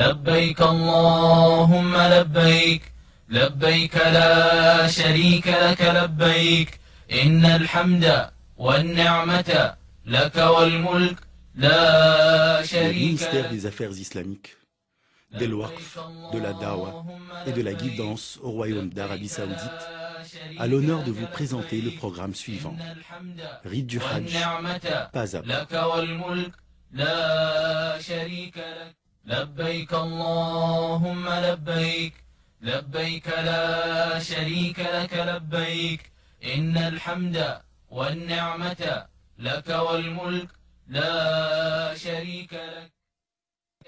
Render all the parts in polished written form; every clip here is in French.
لبيك اللهم لبيك لبيك لا شريك لك لبيك إن الحمد والنعمة لك والملك لا شريك Le ministère des Affaires islamiques, del Waqf, de la Dawa et de la guidance au Royaume d'Arabie Saoudite a l'honneur de vous présenter le programme suivant. Rite du Hajj, pas à pas. لبيك اللهم لبيك لبيك لا شريك لك لبيك إن الحمد والنعمة لك والملك لا شريك لك.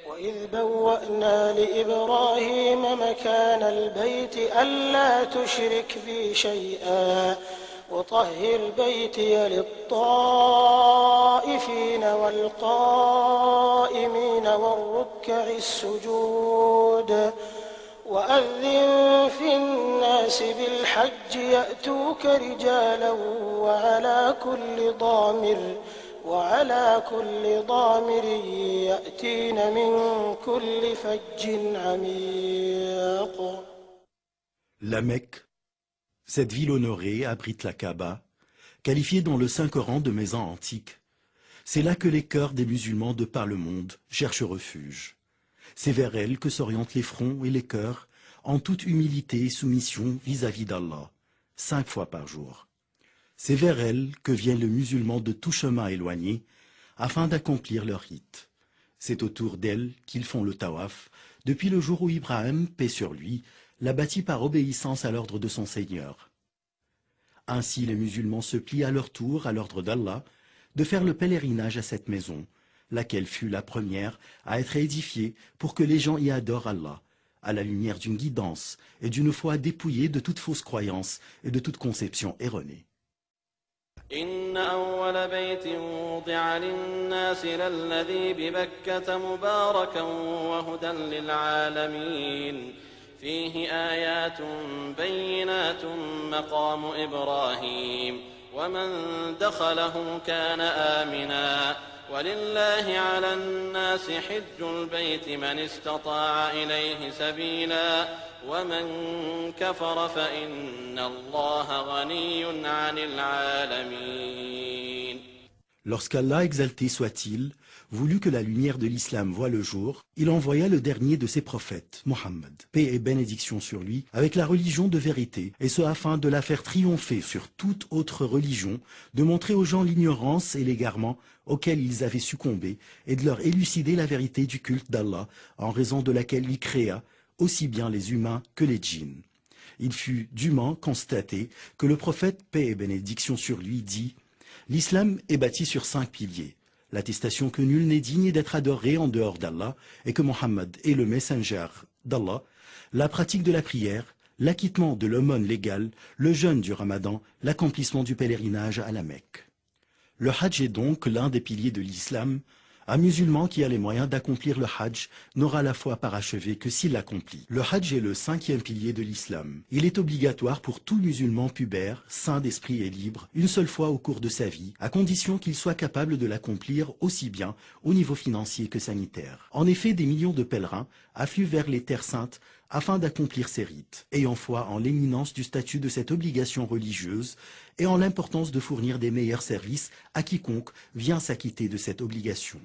وإذ بوأنا لإبراهيم مكان البيت ألا تشرك بي شيئا وطهر بيتي للطائفين والقائمين والركع السجود وأذن في الناس بالحج يأتوك رجالا وعلى كل ضامر يأتين من كل فج عميق. La Mecque, cette ville honorée, abrite la Kaaba, qualifiée dans le Saint-Coran de maison antique. C'est là que les cœurs des musulmans de par le monde cherchent refuge. C'est vers elle que s'orientent les fronts et les cœurs en toute humilité et soumission vis-à-vis d'Allah, 5 fois par jour. C'est vers elle que vient le musulman de tout chemin éloigné afin d'accomplir leur rite. C'est autour d'elle qu'ils font le tawaf depuis le jour où Ibrahim, paix sur lui, l'a bâti par obéissance à l'ordre de son Seigneur. Ainsi les musulmans se plient à leur tour à l'ordre d'Allah de faire le pèlerinage à cette maison, laquelle fut la première à être édifiée pour que les gens y adorent Allah, à la lumière d'une guidance et d'une foi dépouillée de toute fausse croyance et de toute conception erronée. إن أول بيت وضع للناس للذي ببكة مباركا وهدى للعالمين فيه آيات بينات مقام إبراهيم ومن دخله كان آمنا ولله على الناس حج البيت من استطاع إليه سبيلا ومن كفر فإن الله غني عن العالمين. Lorsqu'Allah, exalté soit-il, voulut que la lumière de l'islam voie le jour, il envoya le dernier de ses prophètes, Mohammed, paix et bénédiction sur lui, avec la religion de vérité, et ce afin de la faire triompher sur toute autre religion, de montrer aux gens l'ignorance et l'égarement auxquels ils avaient succombé, et de leur élucider la vérité du culte d'Allah, en raison de laquelle il créa aussi bien les humains que les djinns. Il fut dûment constaté que le prophète, paix et bénédiction sur lui, dit « L'islam est bâti sur 5 piliers. L'attestation que nul n'est digne d'être adoré en dehors d'Allah et que Mohammed est le messager d'Allah, la pratique de la prière, l'acquittement de l'aumône légale, le jeûne du ramadan, l'accomplissement du pèlerinage à la Mecque. » Le Hajj est donc l'un des piliers de l'islam. Un musulman qui a les moyens d'accomplir le Hajj n'aura la foi parachevée que s'il l'accomplit. Le Hajj est le 5e pilier de l'islam. Il est obligatoire pour tout musulman pubère, sain d'esprit et libre, une seule fois au cours de sa vie, à condition qu'il soit capable de l'accomplir aussi bien au niveau financier que sanitaire. En effet, des millions de pèlerins affluent vers les terres saintes afin d'accomplir ces rites, ayant foi en l'éminence du statut de cette obligation religieuse et en l'importance de fournir des meilleurs services à quiconque vient s'acquitter de cette obligation.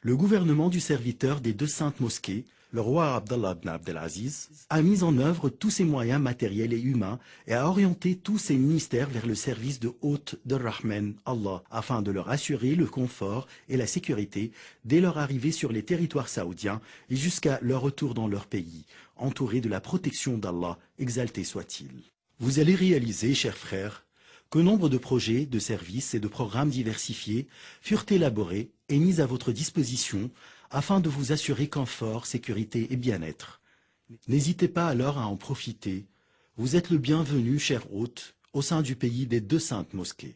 Le gouvernement du serviteur des 2 saintes mosquées, le roi Abdallah ibn Abdelaziz, a mis en œuvre tous ses moyens matériels et humains et a orienté tous ses ministères vers le service de hôte de Rahman, Allah, afin de leur assurer le confort et la sécurité dès leur arrivée sur les territoires saoudiens et jusqu'à leur retour dans leur pays, entourés de la protection d'Allah, exalté soit-il. Vous allez réaliser, chers frères, que nombre de projets, de services et de programmes diversifiés furent élaborés et mis à votre disposition afin de vous assurer confort, sécurité et bien-être. N'hésitez pas alors à en profiter. Vous êtes le bienvenu, cher hôte, au sein du pays des 2 saintes mosquées.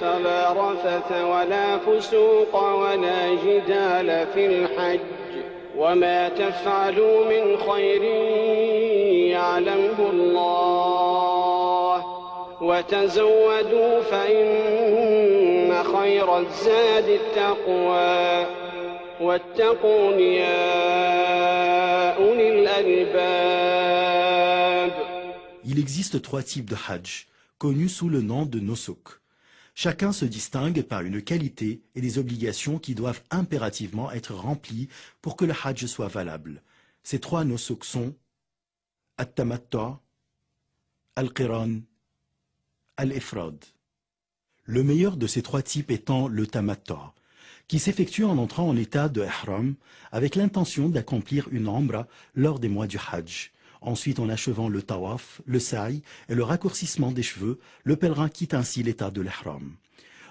فلا رفث ولا فسوق ولا جدال في الحج الحج وما تفعلوا من خير يعلمه الله وتزودوا فإن خير الزاد التقوى واتقون يا أولي الألباب. Il existe 3 types de hajj, connus sous le nom de nusuk. Chacun se distingue par une qualité et des obligations qui doivent impérativement être remplies pour que le hajj soit valable. Ces 3 nusuk sont at-tamattu', al-qiran, al-ifrad. Le meilleur de ces 3 types étant le tamattu', qui s'effectue en entrant en état de ihram avec l'intention d'accomplir une umra lors des mois du hajj. Ensuite, en achevant le tawaf, le sa'i et le raccourcissement des cheveux, le pèlerin quitte ainsi l'état de l'ihram.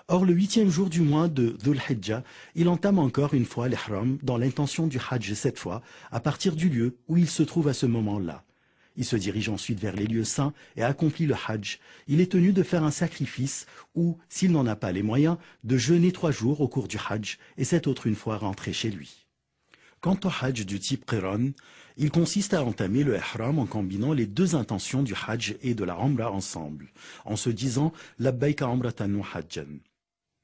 Or, le 8e jour du mois de Dhul Hijjah, il entame encore une fois l'ihram dans l'intention du hajj cette fois, à partir du lieu où il se trouve à ce moment-là. Il se dirige ensuite vers les lieux saints et accomplit le hajj. Il est tenu de faire un sacrifice ou, s'il n'en a pas les moyens, de jeûner 3 jours au cours du hajj et cette autre une fois rentré chez lui. Quant au hajj du type qiran, il consiste à entamer le ihram en combinant les 2 intentions du hajj et de la umra ensemble, en se disant « Labbaika umratan wa hajjan ».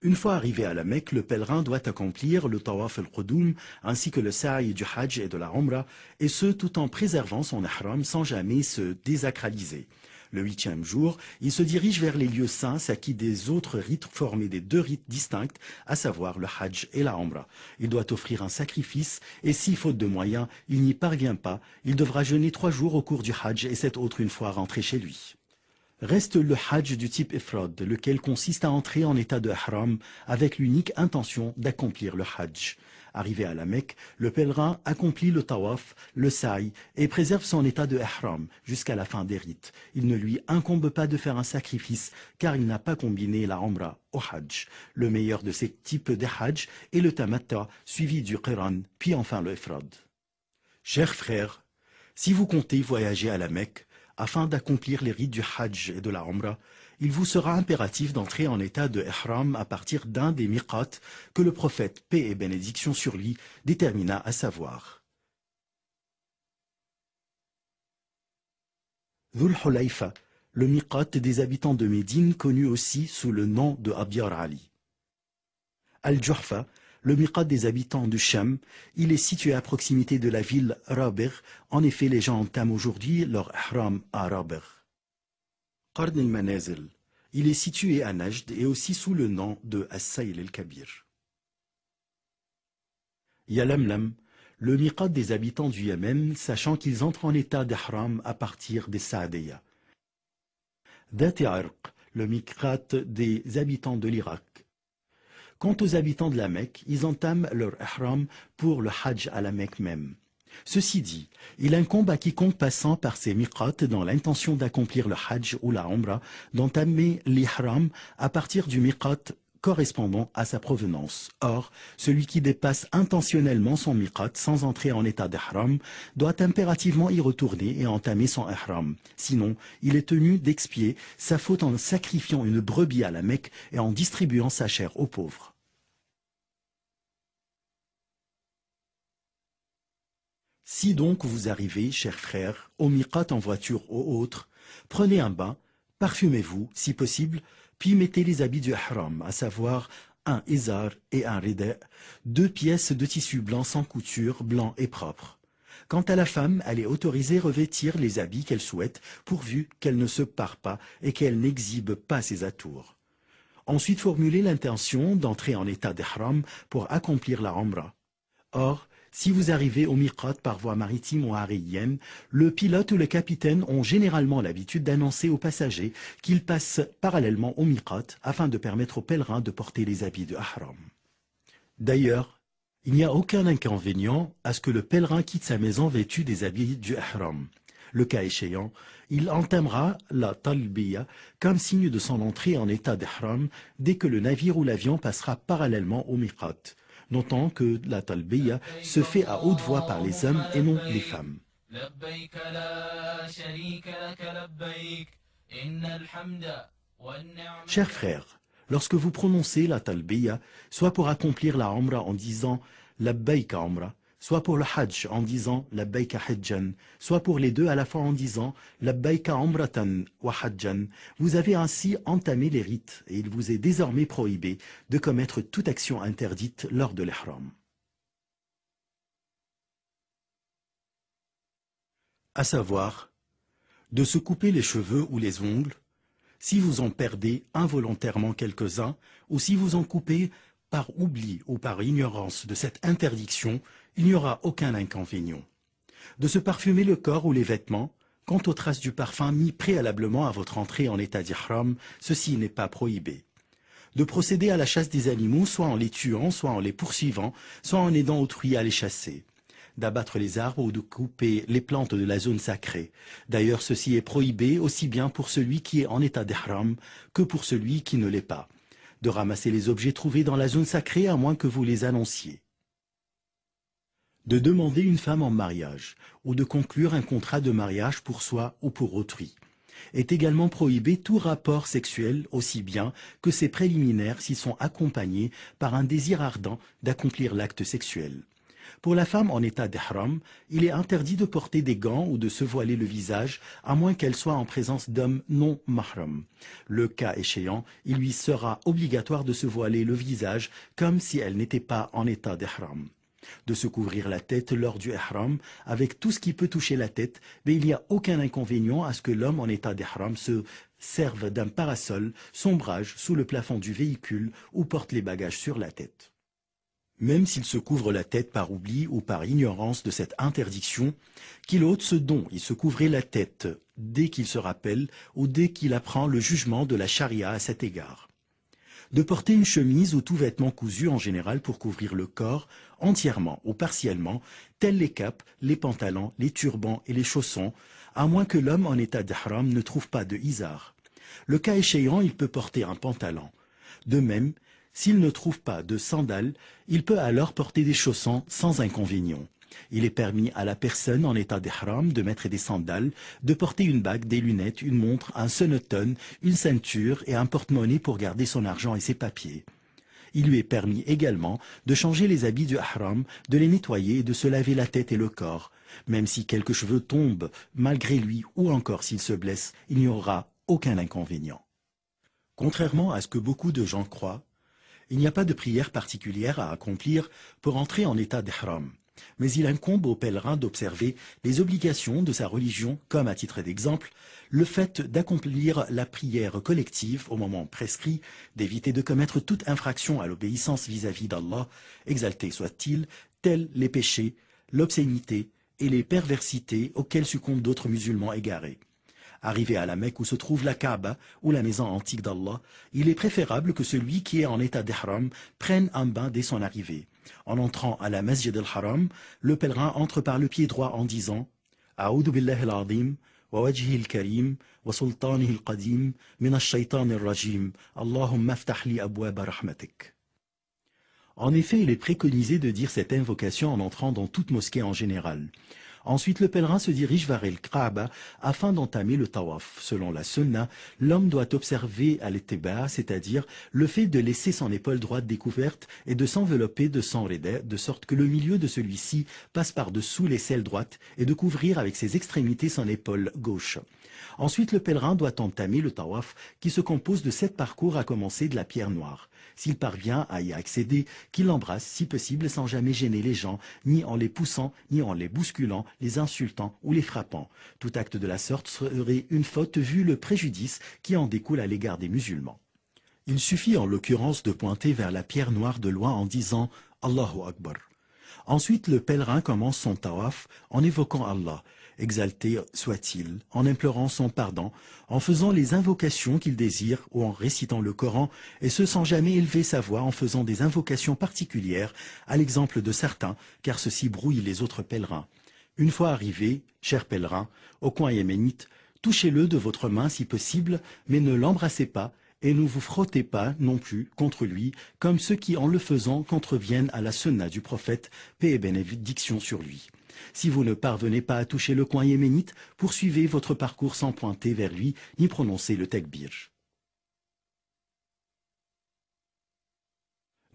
Une fois arrivé à la Mecque, le pèlerin doit accomplir le tawaf al-qudum ainsi que le sa'i du hajj et de la umra, et ce tout en préservant son ihram sans jamais se désacraliser. Le 8e jour, il se dirige vers les lieux saints s'acquit des autres rites formés des 2 rites distincts, à savoir le hajj et la umra. Il doit offrir un sacrifice et si, faute de moyens, il n'y parvient pas, il devra jeûner 3 jours au cours du hajj et cette autre une fois rentré chez lui. Reste le hajj du type ifrad, lequel consiste à entrer en état de ihram avec l'unique intention d'accomplir le hajj. Arrivé à la Mecque, le pèlerin accomplit le tawaf, le sa'i et préserve son état de ihram jusqu'à la fin des rites. Il ne lui incombe pas de faire un sacrifice car il n'a pas combiné la umra au hajj. Le meilleur de ces types de hajj est le tamattu' suivi du qiran, puis enfin le ifrad. Chers frères, si vous comptez voyager à la Mecque afin d'accomplir les rites du hajj et de la umra, il vous sera impératif d'entrer en état de ihram à partir d'un des miqat que le prophète, paix et bénédiction sur lui, détermina à savoir. Dhul Hulayfa, le miqat des habitants de Médine connu aussi sous le nom de Abyar Ali. Al-Juhfa, le miqat des habitants du Sham, il est situé à proximité de la ville Rabigh. En effet, les gens entament aujourd'hui leur ihram à Rabigh. Qarn al-Manazil, il est situé à Najd et aussi sous le nom de As-Sayl al-Kabir. Yalamlam, le miqat des habitants du Yémen, sachant qu'ils entrent en état d'ihram à partir des Saadiyya. Dat Irq, le miqat des habitants de l'Irak. Quant aux habitants de la Mecque, ils entament leur ihram pour le hajj à la Mecque même. Ceci dit, il incombe à quiconque passant par ces miqat dans l'intention d'accomplir le hajj ou la umra d'entamer l'ihram à partir du miqat correspondant à sa provenance. Or, celui qui dépasse intentionnellement son miqat sans entrer en état d'ihram doit impérativement y retourner et entamer son ihram. Sinon, il est tenu d'expier sa faute en sacrifiant une brebis à la Mecque et en distribuant sa chair aux pauvres. Si donc vous arrivez, chers frères, au miqat en voiture ou autre, prenez un bain, parfumez-vous, si possible, puis mettez les habits du ihram, à savoir un izar et un rida', 2 pièces de tissu blanc sans couture, blanc et propre. Quant à la femme, elle est autorisée à revêtir les habits qu'elle souhaite, pourvu qu'elle ne se pare pas et qu'elle n'exhibe pas ses atours. Ensuite, formulez l'intention d'entrer en état d'ihram pour accomplir la umra. Or, si vous arrivez au miqat par voie maritime ou aérienne, le pilote ou le capitaine ont généralement l'habitude d'annoncer aux passagers qu'ils passent parallèlement au miqat afin de permettre aux pèlerins de porter les habits de ihram. D'ailleurs, il n'y a aucun inconvénient à ce que le pèlerin quitte sa maison vêtu des habits du ihram. Le cas échéant, il entamera la talbiya comme signe de son entrée en état d'ihram dès que le navire ou l'avion passera parallèlement au miqat. Notons que la talbiya se fait à haute voix par les hommes et non les femmes. Chers frères, lorsque vous prononcez la talbiya, soit pour accomplir la umra en disant labbaïka umra, soit pour le Hajj en disant Labbaika Hajjan, soit pour les deux à la fois en disant Labbaika Umratan wa Hajjan. Vous avez ainsi entamé les rites et il vous est désormais prohibé de commettre toute action interdite lors de l'ihram. À savoir, de se couper les cheveux ou les ongles, si vous en perdez involontairement quelques-uns, ou si vous en coupez par oubli ou par ignorance de cette interdiction, il n'y aura aucun inconvénient. De se parfumer le corps ou les vêtements, quant aux traces du parfum mis préalablement à votre entrée en état d'ihram, ceci n'est pas prohibé. De procéder à la chasse des animaux, soit en les tuant, soit en les poursuivant, soit en aidant autrui à les chasser. D'abattre les arbres ou de couper les plantes de la zone sacrée. D'ailleurs, ceci est prohibé aussi bien pour celui qui est en état d'ihram que pour celui qui ne l'est pas. De ramasser les objets trouvés dans la zone sacrée à moins que vous les annonciez. De demander une femme en mariage ou de conclure un contrat de mariage pour soi ou pour autrui. Est également prohibé tout rapport sexuel aussi bien que ses préliminaires s'ils sont accompagnés par un désir ardent d'accomplir l'acte sexuel. Pour la femme en état d'ihram, il est interdit de porter des gants ou de se voiler le visage, à moins qu'elle soit en présence d'hommes non mahram. Le cas échéant, il lui sera obligatoire de se voiler le visage comme si elle n'était pas en état d'ihram. De se couvrir la tête lors du ihram avec tout ce qui peut toucher la tête, mais il n'y a aucun inconvénient à ce que l'homme en état d'ihram se serve d'un parasol, sombrage sous le plafond du véhicule ou porte les bagages sur la tête. Même s'il se couvre la tête par oubli ou par ignorance de cette interdiction, qu'il ôte ce dont il se couvrait la tête dès qu'il se rappelle ou dès qu'il apprend le jugement de la charia à cet égard. De porter une chemise ou tout vêtement cousu en général pour couvrir le corps entièrement ou partiellement, tels les capes, les pantalons, les turbans et les chaussons, à moins que l'homme en état d'ihram ne trouve pas de izar. Le cas échéant, il peut porter un pantalon. De même, s'il ne trouve pas de sandales, il peut alors porter des chaussons sans inconvénient. Il est permis à la personne en état d'ihram de mettre des sandales, de porter une bague, des lunettes, une montre, un sonotone, une ceinture et un porte-monnaie pour garder son argent et ses papiers. Il lui est permis également de changer les habits du ihram, de les nettoyer et de se laver la tête et le corps. Même si quelques cheveux tombent malgré lui ou encore s'il se blesse, il n'y aura aucun inconvénient. Contrairement à ce que beaucoup de gens croient, il n'y a pas de prière particulière à accomplir pour entrer en état d'ihram, mais il incombe au pèlerin d'observer les obligations de sa religion, comme à titre d'exemple, le fait d'accomplir la prière collective au moment prescrit, d'éviter de commettre toute infraction à l'obéissance vis-à-vis d'Allah, exalté soit-il, tels les péchés, l'obscénité et les perversités auxquelles succombent d'autres musulmans égarés. Arrivé à la Mecque où se trouve la Kaaba ou la maison antique d'Allah, il est préférable que celui qui est en état d'ihram prenne un bain dès son arrivée. En entrant à la Masjid al-Haram, le pèlerin entre par le pied droit en disant « A'udhu billahi al-azim, wa wajhihi al-karim, wa sultanihi al-qadim, min ash-shaytan al-rajim, Allahumma aftah li abwaba rahmatik » En effet, il est préconisé de dire cette invocation en entrant dans toute mosquée en général. Ensuite, le pèlerin se dirige vers el Kaaba afin d'entamer le tawaf. Selon la sunna, l'homme doit observer al-ittiba, c'est-à-dire le fait de laisser son épaule droite découverte et de s'envelopper de son rida, de sorte que le milieu de celui-ci passe par-dessous l'aisselle droite et de couvrir avec ses extrémités son épaule gauche. Ensuite, le pèlerin doit entamer le tawaf qui se compose de 7 parcours à commencer de la pierre noire. S'il parvient à y accéder, qu'il l'embrasse si possible sans jamais gêner les gens, ni en les poussant, ni en les bousculant, les insultant ou les frappant. Tout acte de la sorte serait une faute vu le préjudice qui en découle à l'égard des musulmans. Il suffit en l'occurrence de pointer vers la pierre noire de loin en disant « Allahu Akbar ». Ensuite, le pèlerin commence son tawaf en évoquant Allah, exalté soit-il, en implorant son pardon, en faisant les invocations qu'il désire ou en récitant le Coran, et ce sans jamais élever sa voix en faisant des invocations particulières, à l'exemple de certains, car ceci brouille les autres pèlerins. Une fois arrivé, cher pèlerin, au coin yéménite, touchez-le de votre main si possible, mais ne l'embrassez pas, et ne vous frottez pas non plus contre lui, comme ceux qui, en le faisant, contreviennent à la sunna du prophète, paix et bénédiction sur lui. Si vous ne parvenez pas à toucher le coin yéménite, poursuivez votre parcours sans pointer vers lui, ni prononcer le tekbir.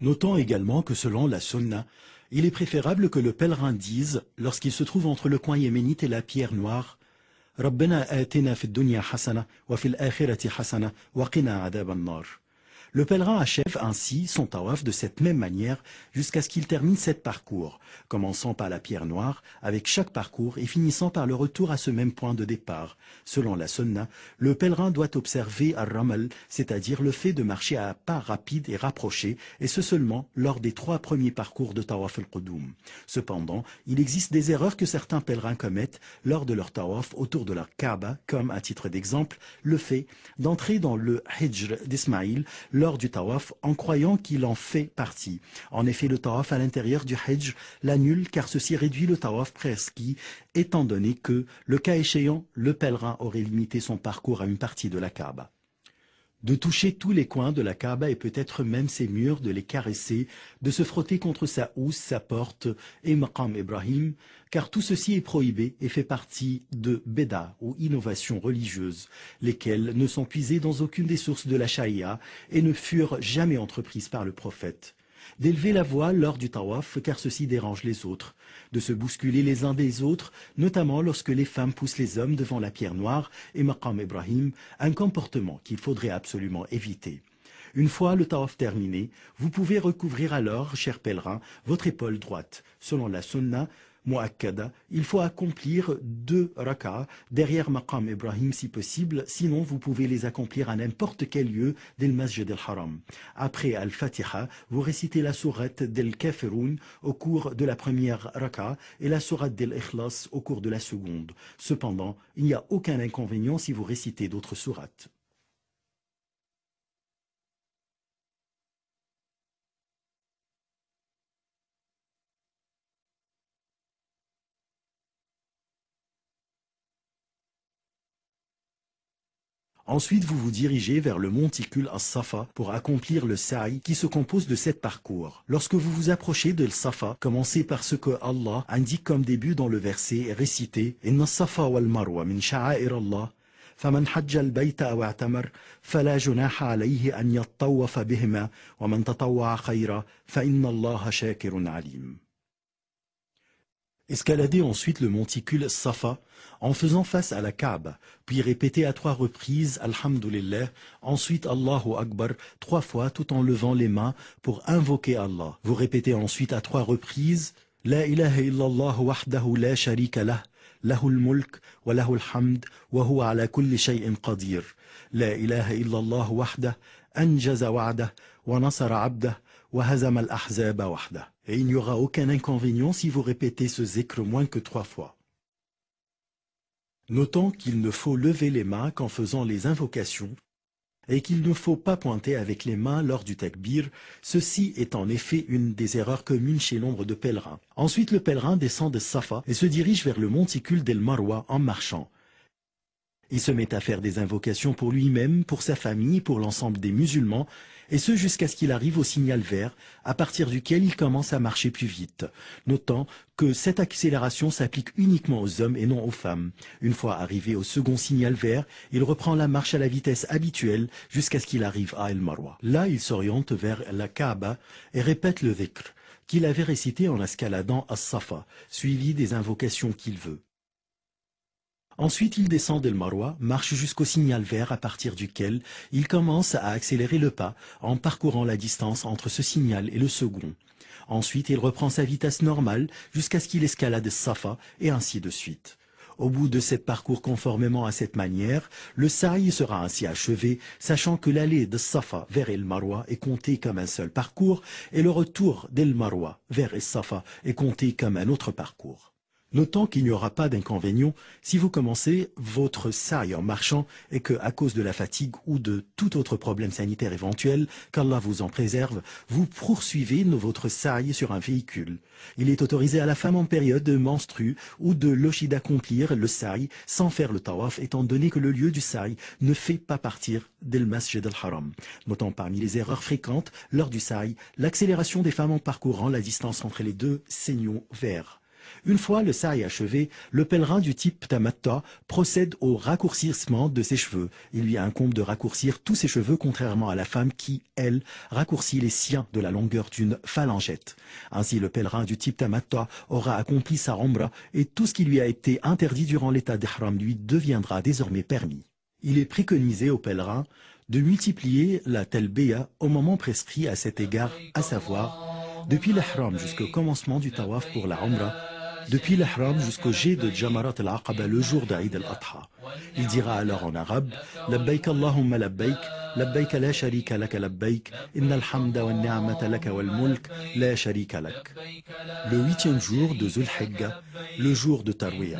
Notons également que selon la sunna, il est préférable que le pèlerin dise, lorsqu'il se trouve entre le coin yéménite et la pierre noire, « Rabbana atina fid dunya hasana wa fil akhirati hasana wa qina adhab an-nar » Le pèlerin achève ainsi son tawaf de cette même manière jusqu'à ce qu'il termine 7 parcours, commençant par la pierre noire avec chaque parcours et finissant par le retour à ce même point de départ. Selon la sunna, le pèlerin doit observer ar-ramal, c'est-à-dire le fait de marcher à pas rapides et rapprochés, et ce seulement lors des 3 premiers parcours de tawaf al-qudum. Cependant, il existe des erreurs que certains pèlerins commettent lors de leur tawaf autour de leur Kaaba, comme à titre d'exemple, le fait d'entrer dans le hijr d'Ismaïl lors du tawaf en croyant qu'il en fait partie. En effet, le tawaf à l'intérieur du hijr l'annule car ceci réduit le tawaf prescrit, étant donné que, le cas échéant, le pèlerin aurait limité son parcours à une partie de la Kaaba. De toucher tous les coins de la Kaaba et peut-être même ses murs, de les caresser, de se frotter contre sa housse, sa porte et Maqam Ibrahim, car tout ceci est prohibé et fait partie de Beda ou innovations religieuses, lesquelles ne sont puisées dans aucune des sources de la Sharia et ne furent jamais entreprises par le prophète. D'élever la voix lors du tawaf car ceci dérange les autres, de se bousculer les uns des autres, notamment lorsque les femmes poussent les hommes devant la pierre noire et Maqam Ibrahim, un comportement qu'il faudrait absolument éviter. Une fois le tawaf terminé, vous pouvez recouvrir alors, chers pèlerins, votre épaule droite. Selon la sunna muakkada, il faut accomplir 2 rak'ah derrière Maqam Ibrahim si possible, sinon vous pouvez les accomplir à n'importe quel lieu del Masjid al-Haram. Après Al-Fatiha, vous récitez la sourate del Kafirun au cours de la première rak'ah et la sourate del Ikhlas au cours de la seconde. Cependant, il n'y a aucun inconvénient si vous récitez d'autres sourates. Ensuite, vous vous dirigez vers le monticule As-Safa pour accomplir le sa'i qui se compose de 7 parcours. Lorsque vous vous approchez de Al-Safa, commencez par ce que Allah indique comme début dans le verset et récitez « Inna as-Safa wal-Marwa min sha'air Allah, faman hajja al-bayta aw i'tamar, fala junaha alayhi an yattawafa bihima, wa man tatawwa'a khayra, fa inna Allaha shakirun alim » Escaladez ensuite le monticule Safa en faisant face à la Kaaba, puis répétez à 3 reprises Alhamdulillah, ensuite Allahu Akbar 3 fois tout en levant les mains pour invoquer Allah. Vous répétez ensuite à 3 reprises La ilaha illallah wahdahu la sharika lah, lahul mulk wa lahul hamd wa huwa ala kulli shay'in qadir. La ilaha illallah wahdah anjaza wa'dah wa nasara abdah wa hazama al-ahzaba wahdah. Et il n'y aura aucun inconvénient si vous répétez ce zikr moins que 3 fois. Notons qu'il ne faut lever les mains qu'en faisant les invocations et qu'il ne faut pas pointer avec les mains lors du takbir. Ceci est en effet une des erreurs communes chez nombre de pèlerins. Ensuite, le pèlerin descend de Safa et se dirige vers le monticule d'El Marwa en marchant. Il se met à faire des invocations pour lui-même, pour sa famille, pour l'ensemble des musulmans, et ce jusqu'à ce qu'il arrive au signal vert, à partir duquel il commence à marcher plus vite. Notant que cette accélération s'applique uniquement aux hommes et non aux femmes. Une fois arrivé au second signal vert, il reprend la marche à la vitesse habituelle jusqu'à ce qu'il arrive à El Marwa. Là, il s'oriente vers la Kaaba et répète le dhikr qu'il avait récité en escaladant As-Safa, suivi des invocations qu'il veut. Ensuite, il descend d'El Marwa, marche jusqu'au signal vert à partir duquel il commence à accélérer le pas en parcourant la distance entre ce signal et le second. Ensuite, il reprend sa vitesse normale jusqu'à ce qu'il escalade Safa et ainsi de suite. Au bout de 7 parcours conformément à cette manière, le sa'i sera ainsi achevé, sachant que l'allée de Safa vers El Marwa est comptée comme un seul parcours et le retour d'El Marwa vers El Safa est compté comme un autre parcours. Notons qu'il n'y aura pas d'inconvénient si vous commencez votre sa'i en marchant et que, à cause de la fatigue ou de tout autre problème sanitaire éventuel, qu'Allah vous en préserve, vous poursuivez votre sa'i sur un véhicule. Il est autorisé à la femme en période de menstrue ou de lochi d'accomplir le sa'i sans faire le tawaf, étant donné que le lieu du sa'i ne fait pas partir d'El Masjid al-Haram. Notons parmi les erreurs fréquentes lors du sa'i l'accélération des femmes en parcourant la distance entre les 2 signaux verts. Une fois le sa'i achevé, le pèlerin du type tamattu procède au raccourcissement de ses cheveux. Il lui incombe de raccourcir tous ses cheveux, contrairement à la femme qui, elle, raccourcit les siens de la longueur d'une phalangette. Ainsi, le pèlerin du type tamattu aura accompli sa umrah et tout ce qui lui a été interdit durant l'état d'ihram lui deviendra désormais permis. Il est préconisé aux pèlerins de multiplier la talbiya au moment prescrit à cet égard, à savoir depuis l'ihram jusqu'au commencement du tawaf pour la umrah, depuis l'ihram jusqu'au jet de Jamarat al-Aqaba le jour d'Aïd al-Adha. Il dira alors en arabe « Labbaik Allahumma labbaik, labbaik la sharika laka labbaik, innal hamda wa ni'mata laka wal mulk, la sharika lak ». Le 8e jour de Zul Hijja, le jour de Tarwiyah.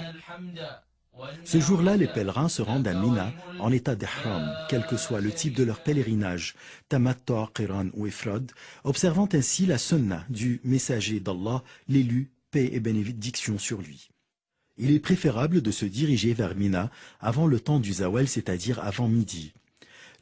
Ce jour-là, les pèlerins se rendent à Mina en état d'ihram, quel que soit le type de leur pèlerinage, tamattu, qiran ou ifrad, observant ainsi la sunna du messager d'Allah, l'élu, paix et bénédiction sur lui. Il est préférable de se diriger vers Mina avant le temps du zawal, c'est-à-dire avant midi.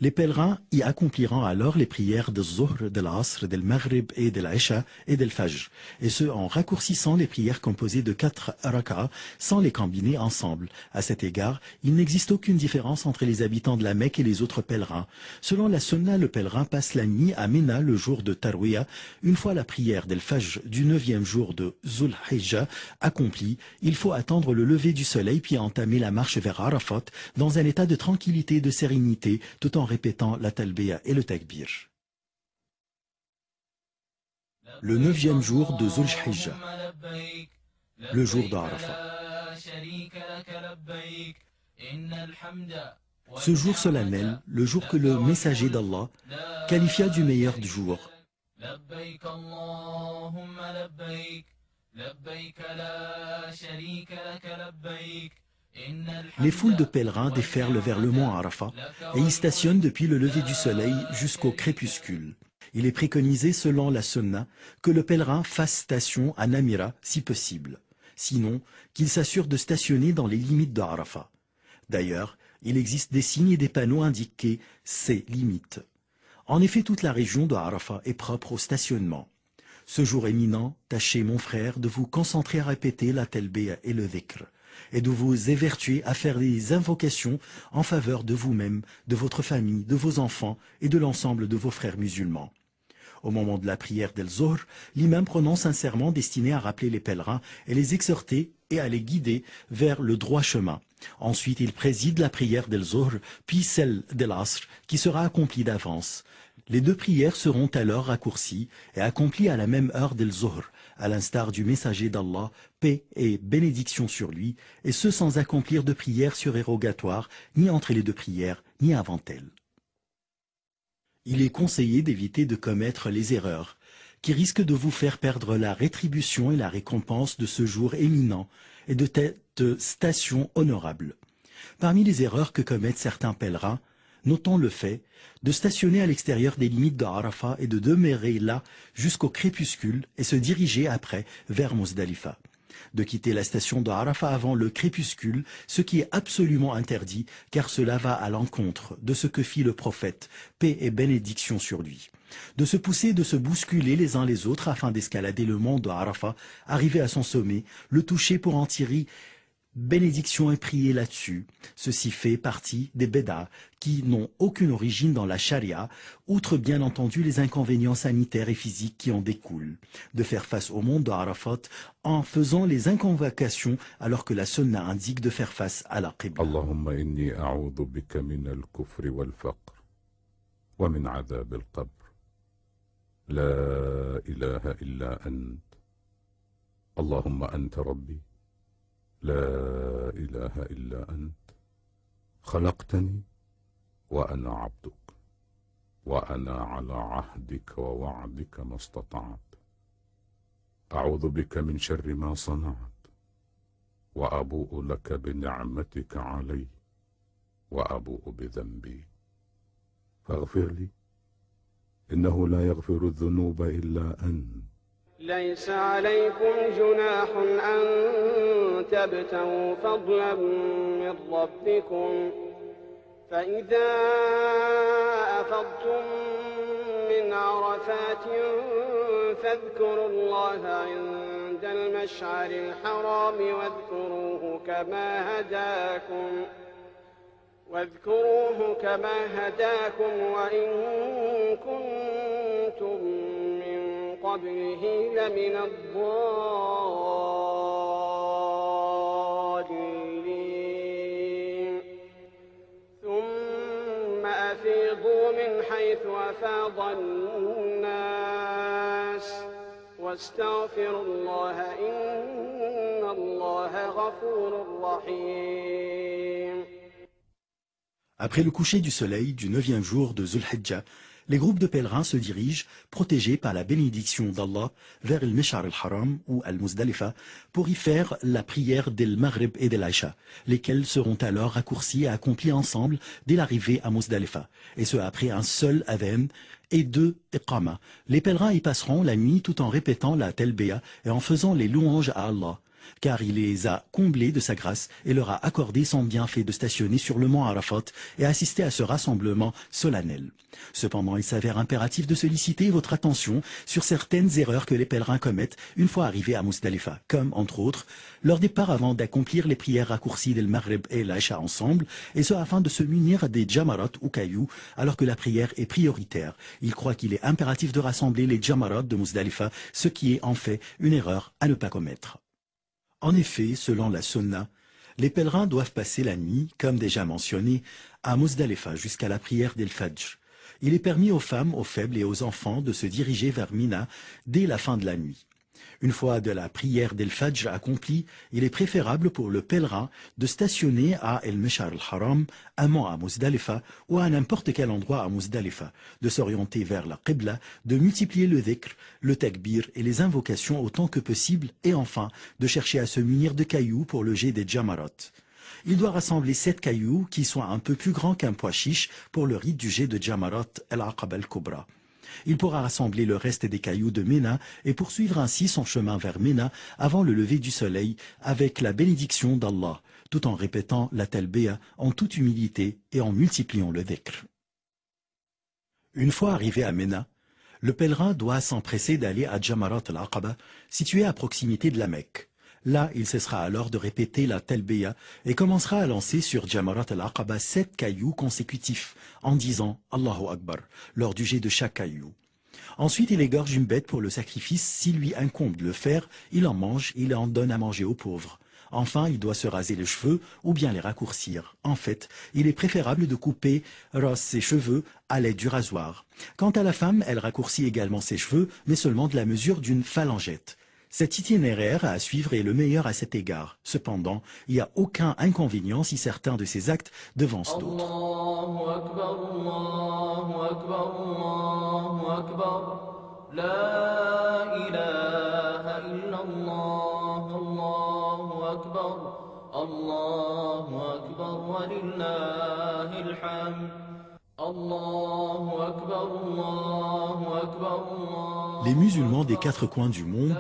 Les pèlerins y accompliront alors les prières de Zuhr, de l'Asr, de l'Maghrib et de l'Isha et de l'Fajr, et ce en raccourcissant les prières composées de 4 rak'ah sans les combiner ensemble. À cet égard, il n'existe aucune différence entre les habitants de la Mecque et les autres pèlerins. Selon la sunna, le pèlerin passe la nuit à Mina le jour de Tarwiyah. Une fois la prière d'El-Fajr du 9e jour de Zul Hijja accomplie, il faut attendre le lever du soleil puis entamer la marche vers Arafat dans un état de tranquillité et de sérénité, tout en répétant la talbiya et le takbir. Le 9e jour de Zul Hijja, le jour d'Arafat. Ce jour solennel, le jour que le messager d'Allah qualifia du meilleur du jour, les foules de pèlerins déferlent vers le mont Arafat et y stationnent depuis le lever du soleil jusqu'au crépuscule. Il est préconisé selon la sunna que le pèlerin fasse station à Namira si possible, sinon qu'il s'assure de stationner dans les limites de Arafat. D'ailleurs, il existe des signes et des panneaux indiqués ces limites. En effet, toute la région de Arafat est propre au stationnement. Ce jour éminent, tâchez, mon frère, de vous concentrer à répéter la talbiya et le dhikr, et de vous évertuer à faire des invocations en faveur de vous-même, de votre famille, de vos enfants et de l'ensemble de vos frères musulmans. Au moment de la prière d'El-Zohr, l'imam prononce un serment destiné à rappeler les pèlerins et les exhorter et à les guider vers le droit chemin. Ensuite, il préside la prière d'El-Zohr, puis celle d'El-Asr, qui sera accomplie d'avance. Les deux prières seront alors raccourcies et accomplies à la même heure d'El-Zohr, à l'instar du messager d'Allah, paix et bénédiction sur lui, et ce sans accomplir de prière surérogatoire, ni entre les deux prières, ni avant elles. Il est conseillé d'éviter de commettre les erreurs, qui risquent de vous faire perdre la rétribution et la récompense de ce jour éminent et de cette station honorable. Parmi les erreurs que commettent certains pèlerins, notons le fait de stationner à l'extérieur des limites de Arafat et de demeurer là jusqu'au crépuscule et se diriger après vers Muzdalifa. De quitter la station de Arafat avant le crépuscule, ce qui est absolument interdit car cela va à l'encontre de ce que fit le prophète, paix et bénédiction sur lui. De se pousser, de se bousculer les uns les autres afin d'escalader le mont de Arafat, arriver à son sommet, le toucher pour en tirer bénédiction et prier là-dessus. Ceci fait partie des bédas qui n'ont aucune origine dans la charia, outre bien entendu les inconvénients sanitaires et physiques qui en découlent. De faire face au monde d'Arafat en faisant les inconvocations alors que la sunna indique de faire face à la qibla. Allahumma inni a'udhu bika min al-kufri wal-faqr wa min adhab al-qabr. La ilaha illa ant. Allahumma anta rabbi. لا إله إلا أنت خلقتني وأنا عبدك وأنا على عهدك ووعدك ما استطعت أعوذ بك من شر ما صنعت وأبوء لك بنعمتك علي وأبوء بذنبي فاغفر لي إنه لا يغفر الذنوب إلا أنت ليس عليكم جناح أن تبتغوا فضلا من ربكم فإذا أفضتم من عرفات فاذكروا الله عند المشعر الحرام واذكروه كما هداكم وإن كنتم من قبله لمن الضالين ثم أفيضوا من حيث أفاض الناس واستغفروا الله إن الله غفور رحيم. Après le coucher du soleil du 9e jour de Zulhijjah, les groupes de pèlerins se dirigent, protégés par la bénédiction d'Allah, vers le Mesh'ar al-Haram ou al-Muzdalifa pour y faire la prière del Maghrib et del Aïcha, lesquelles seront alors raccourcies et accomplies ensemble dès l'arrivée à Muzdalifa, et ce après un seul adhan et 2 iqama. Les pèlerins y passeront la nuit tout en répétant la Talbiya et en faisant les louanges à Allah, car il les a comblés de sa grâce et leur a accordé son bienfait de stationner sur le mont Arafat et assister à ce rassemblement solennel. Cependant, il s'avère impératif de solliciter votre attention sur certaines erreurs que les pèlerins commettent une fois arrivés à Muzdalifa, comme, entre autres, leur départ avant d'accomplir les prières raccourcies del Maghrib et l'Aïcha ensemble, et ce afin de se munir des Jamarat ou cailloux, alors que la prière est prioritaire. Il croit qu'il est impératif de rassembler les Jamarat de Muzdalifa, ce qui est en fait une erreur à ne pas commettre. En effet, selon la Sunna, les pèlerins doivent passer la nuit, comme déjà mentionné, à Muzdalifa jusqu'à la prière d'El Fajr. Il est permis aux femmes, aux faibles et aux enfants de se diriger vers Mina dès la fin de la nuit. Une fois de la prière d'El Fajr accomplie, il est préférable pour le pèlerin de stationner à El Mesh'ar al-Haram, un mont à Muzdalifa ou à n'importe quel endroit à Muzdalifa, de s'orienter vers la Qibla, de multiplier le dhikr, le takbir et les invocations autant que possible et enfin de chercher à se munir de cailloux pour le jet des Jamarat. Il doit rassembler 7 cailloux qui soient un peu plus grands qu'un pois chiche pour le rite du jet de Jamarat al-Aqaba al-Kubra. Il pourra rassembler le reste des cailloux de Ména et poursuivre ainsi son chemin vers Ména avant le lever du soleil avec la bénédiction d'Allah, tout en répétant la talbiya en toute humilité et en multipliant le dhikr. Une fois arrivé à Ména, le pèlerin doit s'empresser d'aller à Jamarat al-Aqaba, situé à proximité de la Mecque. Là, il cessera alors de répéter la talbiya et commencera à lancer sur Jamarat al-Aqaba 7 cailloux consécutifs en disant Allahu Akbar lors du jet de chaque caillou. Ensuite, il égorge une bête pour le sacrifice. S'il lui incombe de le faire, il en mange et il en donne à manger aux pauvres. Enfin, il doit se raser les cheveux ou bien les raccourcir. En fait, il est préférable de couper ses cheveux à l'aide du rasoir. Quant à la femme, elle raccourcit également ses cheveux, mais seulement de la mesure d'une phalangette. Cet itinéraire à suivre est le meilleur à cet égard. Cependant, il n'y a aucun inconvénient si certains de ces actes devancent d'autres. Allahu Akbar, Allahu Akbar, Allahu Akbar. La ilaha illallah, Allahu Akbar. Allahu Akbar wa lillahil hamd. Allahu Akbar, Allahu Akbar, Allahu. Les musulmans des 4 coins du monde,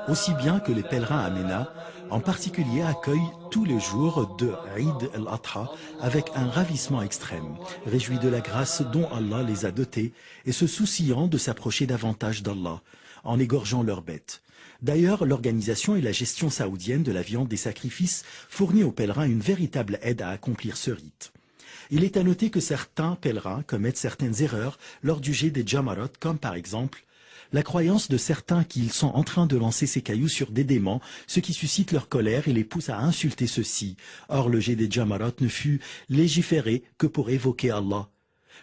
aussi bien que les pèlerins à Ména, en particulier accueillent tous les jours de Eid al-Adha avec un ravissement extrême, réjouis de la grâce dont Allah les a dotés et se souciant de s'approcher davantage d'Allah en égorgeant leurs bêtes. D'ailleurs, l'organisation et la gestion saoudienne de la viande des sacrifices fournit aux pèlerins une véritable aide à accomplir ce rite. Il est à noter que certains pèlerins commettent certaines erreurs lors du jet des Jamarat, comme par exemple la croyance de certains qu'ils sont en train de lancer ces cailloux sur des démons, ce qui suscite leur colère et les pousse à insulter ceux-ci. Or, le jet des Jamarat ne fut légiféré que pour évoquer Allah.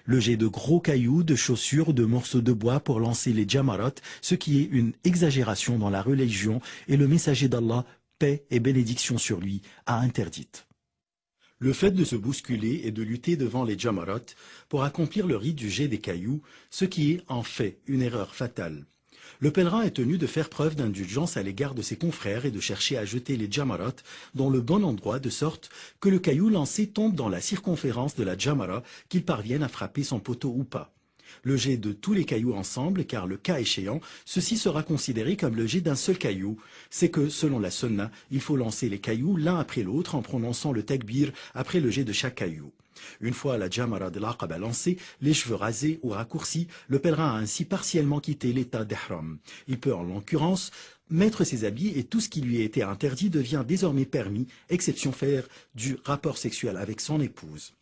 Le jet de gros cailloux, de chaussures, de morceaux de bois pour lancer les Jamarat, ce qui est une exagération dans la religion, et le messager d'Allah, paix et bénédiction sur lui, a interdite. Le fait de se bousculer et de lutter devant les Jamarat pour accomplir le rite du jet des cailloux, ce qui est en fait une erreur fatale. Le pèlerin est tenu de faire preuve d'indulgence à l'égard de ses confrères et de chercher à jeter les Jamarat dans le bon endroit de sorte que le caillou lancé tombe dans la circonférence de la Jamara, qu'il parvienne à frapper son poteau ou pas. Le jet de tous les cailloux ensemble, car le cas échéant, ceci sera considéré comme le jet d'un seul caillou. C'est que, selon la sunna, il faut lancer les cailloux l'un après l'autre en prononçant le takbir après le jet de chaque caillou. Une fois la Jamara de l'Aqaba lancée, les cheveux rasés ou raccourcis, le pèlerin a ainsi partiellement quitté l'état d'ihram. Il peut en l'occurrence mettre ses habits et tout ce qui lui a été interdit devient désormais permis, exception faire du rapport sexuel avec son épouse.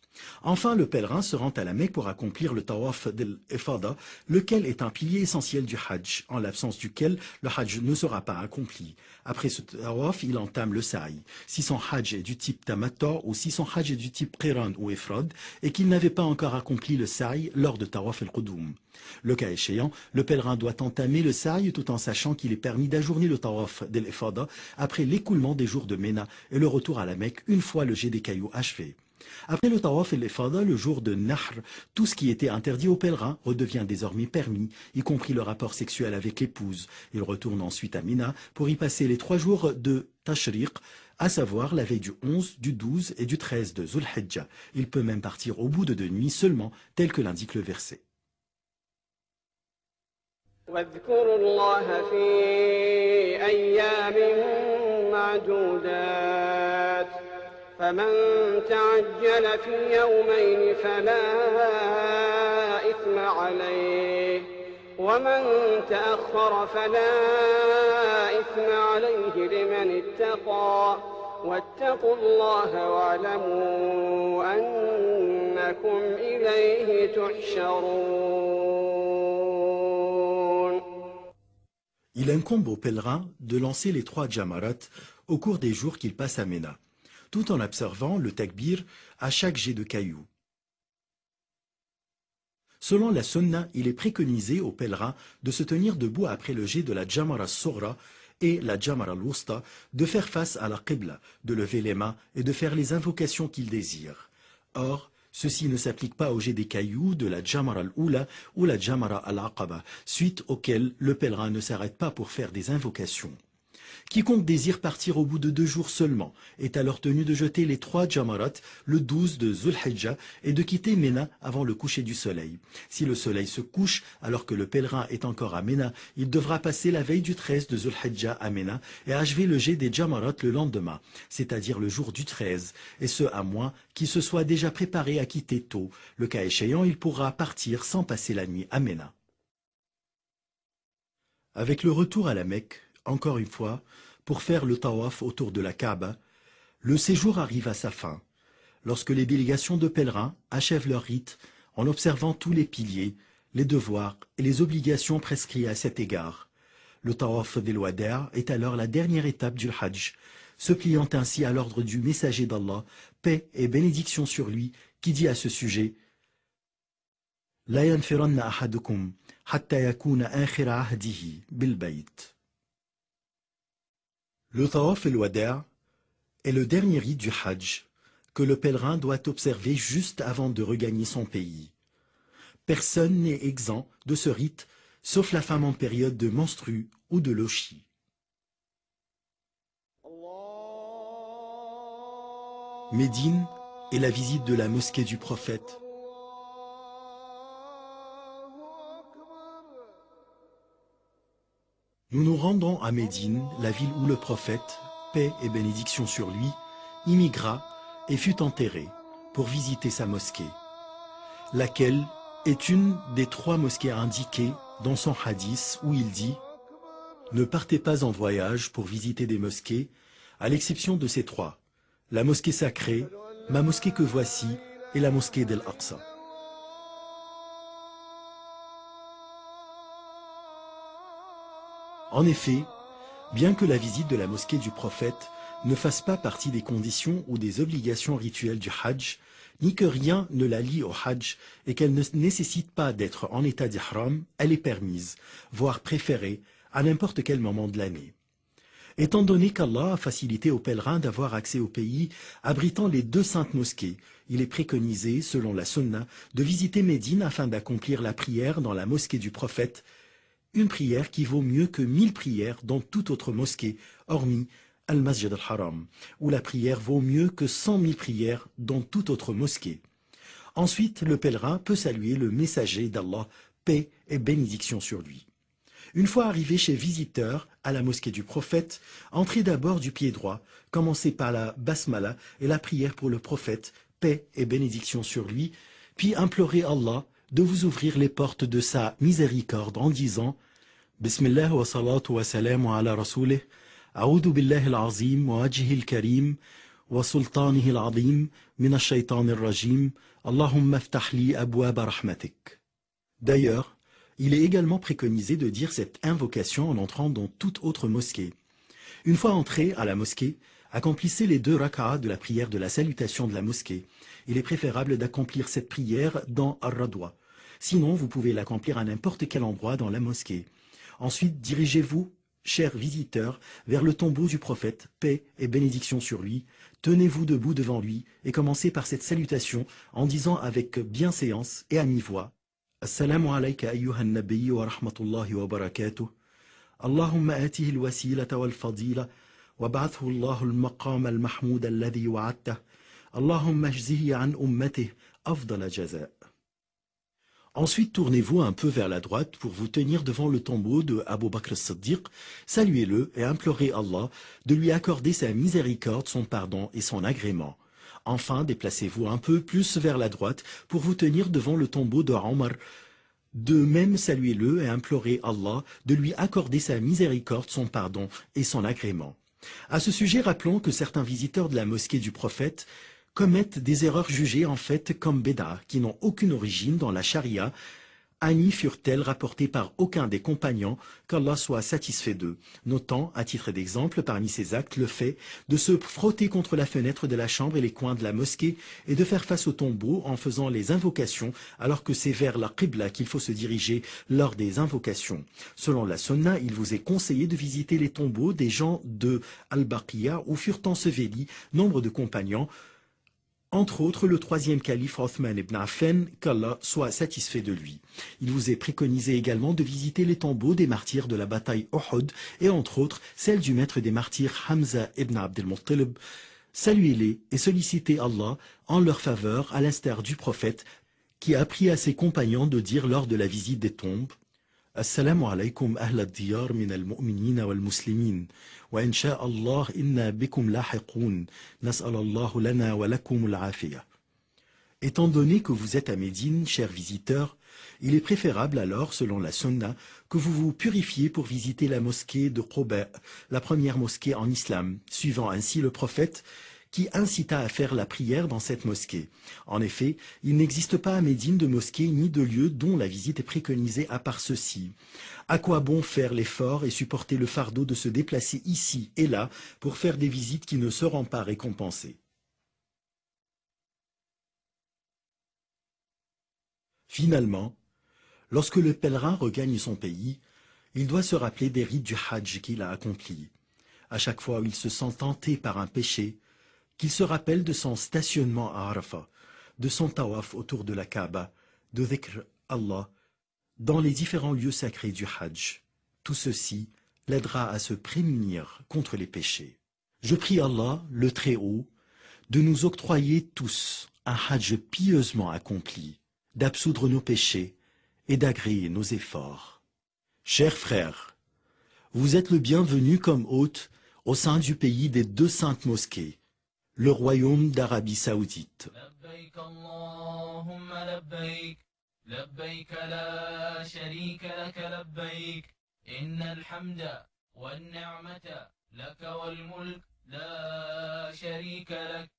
Enfin, le pèlerin se rend à la Mecque pour accomplir le tawaf d'El-Ifada, lequel est un pilier essentiel du Hajj, en l'absence duquel le Hajj ne sera pas accompli. Après ce tawaf, il entame le sa'i. Si son Hajj est du type Tamattu ou si son Hajj est du type Qiran ou Ifrad, et qu'il n'avait pas encore accompli le sa'i lors de tawaf el-Qudum. Le cas échéant, le pèlerin doit entamer le sa'i tout en sachant qu'il est permis d'ajourner le tawaf d'El-Ifada après l'écoulement des jours de Ména et le retour à la Mecque une fois le jet des cailloux achevé. Après le tawaf et l'Ifada, le jour de Nahr, tout ce qui était interdit aux pèlerins redevient désormais permis, y compris le rapport sexuel avec l'épouse. Il retourne ensuite à Mina pour y passer les 3 jours de Tashriq, à savoir la veille du 11, du 12 et du 13 de Zul Hijjah. Il peut même partir au bout de 2 nuits seulement, tel que l'indique le verset. واذكروا الله في أيام معدودات فمن تعجل في يومين فلا إثم عليه ومن تأخر فلا إثم عليه لمن اتقى واتقوا الله واعلموا أنكم إليه تحشرون. Il incombe aux pèlerins de lancer les 3 Jamarat au cours des jours qu'ils passent à Ména, tout en observant le takbir à chaque jet de cailloux. Selon la sunna, il est préconisé aux pèlerins de se tenir debout après le jet de la Jamara Soghra et la Jamara al-Wusta, de faire face à la Qibla, de lever les mains et de faire les invocations qu'ils désirent. Or, ceci ne s'applique pas au jet des cailloux de la Jamara al-Oula ou la Jamara al-Aqaba, suite auquel le pèlerin ne s'arrête pas pour faire des invocations. Quiconque désire partir au bout de 2 jours seulement est alors tenu de jeter les 3 Jamarat le 12 de Zul Hijjah et de quitter Ména avant le coucher du soleil. Si le soleil se couche alors que le pèlerin est encore à Ména, il devra passer la veille du 13 de Zul Hijjah à Ména et achever le jet des Jamarat le lendemain, c'est-à-dire le jour du 13, et ce à moins qu'il se soit déjà préparé à quitter tôt. Le cas échéant, il pourra partir sans passer la nuit à Ména. Avec le retour à la Mecque, encore une fois, pour faire le tawaf autour de la Kaaba, le séjour arrive à sa fin, lorsque les délégations de pèlerins achèvent leur rite en observant tous les piliers, les devoirs et les obligations prescrits à cet égard. Le tawaf del Wada' est alors la dernière étape du Hajj, se pliant ainsi à l'ordre du messager d'Allah, paix et bénédiction sur lui, qui dit à ce sujet « La yanfiranna ahadukum hatta yakuna akhira ahdihi bil bayt » Le tawaf el-Wada' est le dernier rite du Hajj que le pèlerin doit observer juste avant de regagner son pays. Personne n'est exempt de ce rite, sauf la femme en période de menstrue ou de lochi. Médine est la visite de la mosquée du prophète. Nous nous rendons à Médine, la ville où le prophète, paix et bénédiction sur lui, immigra et fut enterré pour visiter sa mosquée, laquelle est une des 3 mosquées indiquées dans son hadith où il dit « Ne partez pas en voyage pour visiter des mosquées, à l'exception de ces 3, la mosquée sacrée, ma mosquée que voici et la mosquée d'Al-Aqsa. » En effet, bien que la visite de la mosquée du prophète ne fasse pas partie des conditions ou des obligations rituelles du Hajj, ni que rien ne la lie au Hajj et qu'elle ne nécessite pas d'être en état d'ihram, elle est permise, voire préférée, à n'importe quel moment de l'année. Étant donné qu'Allah a facilité aux pèlerins d'avoir accès au pays abritant les 2 saintes mosquées, il est préconisé, selon la sunna, de visiter Médine afin d'accomplir la prière dans la mosquée du prophète, une prière qui vaut mieux que 1000 prières dans toute autre mosquée, hormis Al-Masjid al-Haram, où la prière vaut mieux que 100 000 prières dans toute autre mosquée. Ensuite, le pèlerin peut saluer le messager d'Allah, paix et bénédiction sur lui. Une fois arrivé chez visiteur à la mosquée du prophète, entrez d'abord du pied droit, commencez par la basmala et la prière pour le prophète, paix et bénédiction sur lui, puis implorez Allah de vous ouvrir les portes de sa miséricorde en disant Bismillah wa salatu wa salamu ala rasoulih, a'udhu billahi al-azim wa wajhihi al-karim wa sultanihi al-azim min ash-shaytan ar-rajim, Allahumma aftah li abwaba rahmatik. D'ailleurs, il est également préconisé de dire cette invocation en entrant dans toute autre mosquée. Une fois entré à la mosquée, accomplissez les 2 rak'ahs de la prière de la salutation de la mosquée. Il est préférable d'accomplir cette prière dans Ar-Radwa. Sinon, vous pouvez l'accomplir à n'importe quel endroit dans la mosquée. Ensuite, dirigez-vous, chers visiteurs, vers le tombeau du prophète, paix et bénédiction sur lui. Tenez-vous debout devant lui et commencez par cette salutation en disant avec bienséance et à mi-voix Assalamu alayka ayyuhan nabiyyu wa rahmatullahi wa barakatuh. Allahumma atihi al-wasilata wal-fadila wa ba'athu Allahu al-maqam al-mahmoud alladhi wa'adtah. Allahumma ajzihi an ummatih afdala jaza'. Ensuite, tournez-vous un peu vers la droite pour vous tenir devant le tombeau de Abu Bakr as-Siddiq, saluez-le et implorez Allah de lui accorder sa miséricorde, son pardon et son agrément. Enfin, déplacez-vous un peu plus vers la droite pour vous tenir devant le tombeau de Omar. De même, saluez-le et implorez Allah de lui accorder sa miséricorde, son pardon et son agrément. À ce sujet, rappelons que certains visiteurs de la mosquée du prophète commettent des erreurs jugées en fait comme béda, qui n'ont aucune origine dans la charia, ni furent-elles rapportées par aucun des compagnons, qu'Allah soit satisfait d'eux, notant, à titre d'exemple, parmi ces actes, le fait de se frotter contre la fenêtre de la chambre et les coins de la mosquée et de faire face au tombeau en faisant les invocations, alors que c'est vers la Qibla qu'il faut se diriger lors des invocations. Selon la Sunna, il vous est conseillé de visiter les tombeaux des gens de Al-Baqiya où furent ensevelis nombre de compagnons, entre autres le 3e calife Othman ibn Affan, qu'Allah soit satisfait de lui. Il vous est préconisé également de visiter les tombeaux des martyrs de la bataille Uhud et entre autres celle du maître des martyrs Hamza ibn Abd al-Muttalib. Saluez-les et sollicitez Allah en leur faveur à l'instar du prophète qui a appris à ses compagnons de dire lors de la visite des tombes Assalamu alaykum ahla ad-diyar min al-mu'minina wal-muslimin. وإن شاء الله إنا بكم لاحقون نسأل الله لنا ولكم العافية. Étant donné que vous êtes à Médine, chers visiteurs, il est préférable alors, selon la Sunna, que vous vous purifiez pour visiter la mosquée de Quba, la première mosquée en islam, suivant ainsi le prophète qui incita à faire la prière dans cette mosquée. En effet, il n'existe pas à Médine de mosquée ni de lieu dont la visite est préconisée à part ceci. À quoi bon faire l'effort et supporter le fardeau de se déplacer ici et là pour faire des visites qui ne seront pas récompensées? Finalement, lorsque le pèlerin regagne son pays, il doit se rappeler des rites du Hajj qu'il a accomplis. À chaque fois où il se sent tenté par un péché, qu'il se rappelle de son stationnement à Arafat, de son tawaf autour de la Kaaba, de dhikr Allah, dans les différents lieux sacrés du Hajj. Tout ceci l'aidera à se prémunir contre les péchés. Je prie Allah, le Très-Haut, de nous octroyer tous un Hajj pieusement accompli, d'absoudre nos péchés et d'agréer nos efforts. Chers frères, vous êtes le bienvenu comme hôte au sein du pays des 2 saintes mosquées, le royaume d'Arabie Saoudite. لبيك لا شريك لك لبيك إن الحمد والنعمة لك والملك لا شريك لك